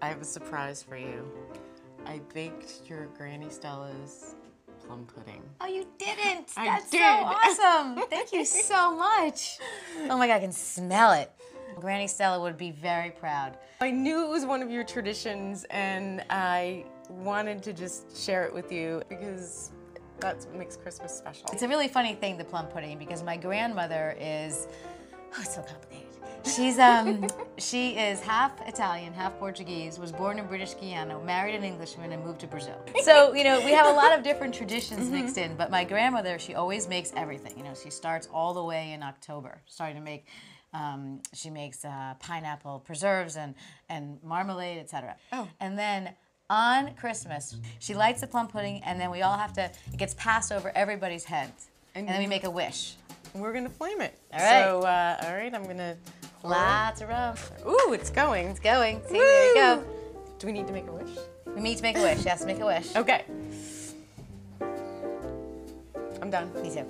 I have a surprise for you. I baked your Granny Stella's plum pudding. Oh, you didn't? I did. So awesome. Thank you so much. Oh my God, I can smell it. Granny Stella would be very proud. I knew it was one of your traditions, and I wanted to just share it with you because that's what makes Christmas special. It's a really funny thing, the plum pudding, because my grandmother is, oh, it's so complicated. She is half Italian, half Portuguese, was born in British Guiana, married an Englishman, and moved to Brazil. So, you know, we have a lot of different traditions mixed in, but my grandmother, she always makes everything. You know, she starts all the way in October, starting to make, she makes pineapple preserves and marmalade, etc. Oh. And then on Christmas, she lights the plum pudding, and then we all have to, it gets passed over everybody's heads. And then we make a wish. We're gonna flame it. All right. So, all right, I'm gonna pour. Lots of rum. Ooh, it's going. It's going. See, there you go. Do we need to make a wish? We need to make a wish. Yes, make a wish. Okay. I'm done. Me too.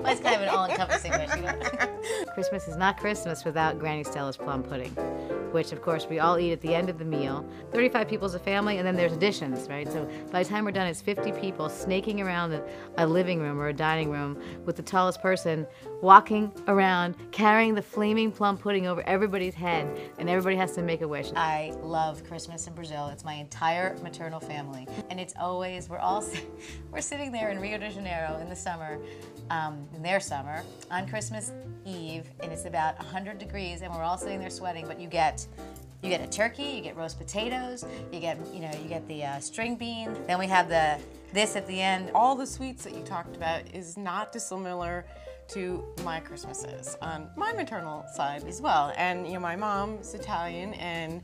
Mine's kind of an all-encompassing wish, you know? Christmas is not Christmas without Granny Stella's plum pudding, which of course we all eat at the end of the meal. 35 people as a family, and then there's additions, right? So by the time we're done, it's 50 people snaking around a living room or a dining room with the tallest person walking around, carrying the flaming plum pudding over everybody's head, and everybody has to make a wish. I love Christmas in Brazil. It's my entire maternal family, and it's always, we're sitting there in Rio de Janeiro in the summer, in their summer, on Christmas Eve, and it's about 100 degrees, and we're all sitting there sweating, but you get a turkey, you get roast potatoes, you get the string beans, then we have this at the end. All the sweets that you talked about is not dissimilar to my Christmases on my maternal side as well. And you know, my mom's Italian, and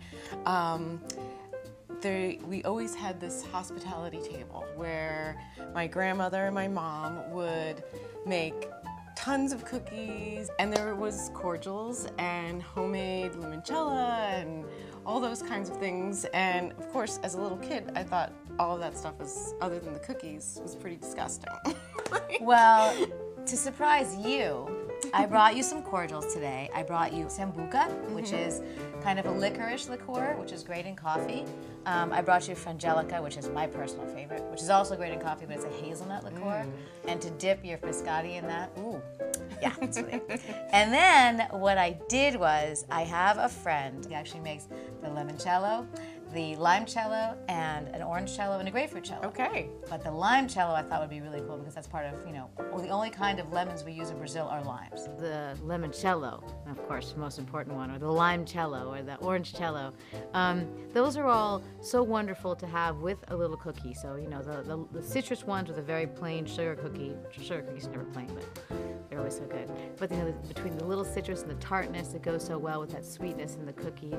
we always had this hospitality table where my grandmother and my mom would make tons of cookies, and there was cordials and homemade limoncello and all those kinds of things. And of course, as a little kid, I thought all of that stuff was, other than the cookies, was pretty disgusting. Well, to surprise you, I brought you some cordials today. I brought you sambuca, which is kind of a licorice liqueur, which is great in coffee. I brought you Frangelica, which is my personal favorite, which is also great in coffee, but it's a hazelnut liqueur. And to dip your biscotti in that, ooh, yeah, it's really good. And then what I did was, I have a friend who actually makes the limoncello, the limoncello, and an orangecello, and a grapefruit cello. Okay. But the limoncello I thought would be really cool because that's part of, you know, well, the only kind of lemons we use in Brazil are limes. The limoncello, of course, the most important one, or the limoncello, or the orangecello, those are all so wonderful to have with a little cookie. So, you know, the citrus ones with a very plain sugar cookie, which sugar cookies are never plain, but they're always so good. But, you know, between the little citrus and the tartness that goes so well with that sweetness in the cookie,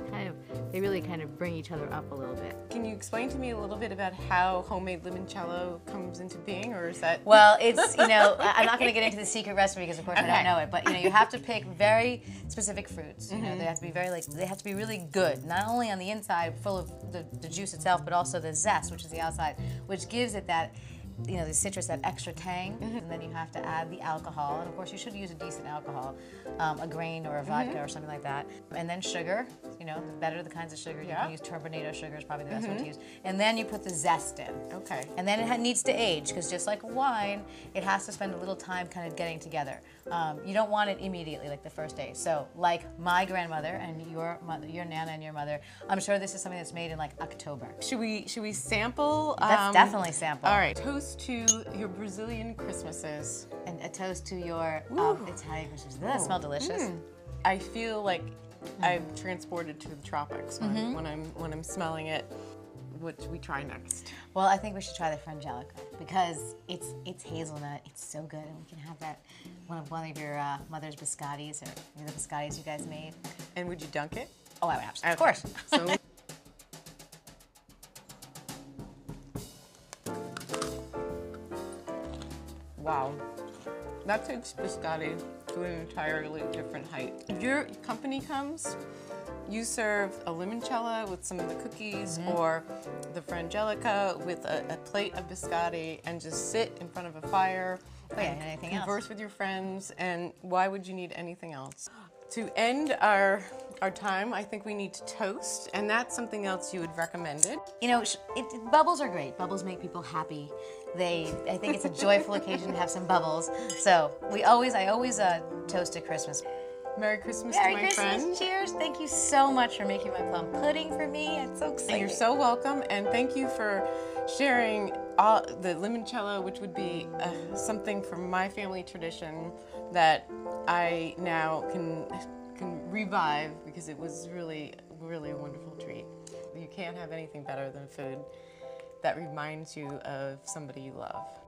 they really kind of bring each other up a little bit. Can you explain to me a little bit about how homemade limoncello comes into being, or is that? Well, it's, you know, I'm not going to get into the secret recipe because of course I don't know it, but you know, you have to pick very specific fruits. You know, they have to be they have to be really good, not only on the inside, full of the juice itself, but also the zest, which is the outside, which gives it that, you know, the citrus, that extra tang, and then you have to add the alcohol, and of course you should use a decent alcohol, a grain or a vodka or something like that, and then sugar. You know, the better the kinds of sugar, you can use turbinado sugar is probably the best one to use, and then you put the zest in. Okay. And then it needs to age, because just like wine, it has to spend a little time kind of getting together. You don't want it immediately, like the first day. So, like my grandmother and your mother, your Nana and your mother, I'm sure this is something that's made in like October. Should we sample? Let's definitely sample. All right. Toast to your Brazilian Christmases. And a toast to your Italian Christmases. Doesn't that smell delicious? I feel like I'm transported to the tropics when I'm smelling it. What should we try next? Well, I think we should try the Frangelica because it's hazelnut. It's so good, and we can have that one of your mother's biscottis, or the biscottis you guys made. And would you dunk it? Oh, I would absolutely. Of course. So wow, that takes biscotti to an entirely different height. If your company comes, you serve a limoncello with some of the cookies, or the Frangelica with a plate of biscotti, and just sit in front of a fire and anything converse with your friends. And why would you need anything else? To end our time, I think we need to toast, and that's something else you had recommended. You know, bubbles are great. Bubbles make people happy. I think it's a joyful occasion to have some bubbles. So I always toast to Christmas. Merry Christmas Merry to my Christmas. friend. Cheers. Thank you so much for making my plum pudding for me. It's so exciting. And you're so welcome, and thank you for sharing all the limoncello, which would be something from my family tradition that I now can revive, because it was really a wonderful treat. You can't have anything better than food that reminds you of somebody you love.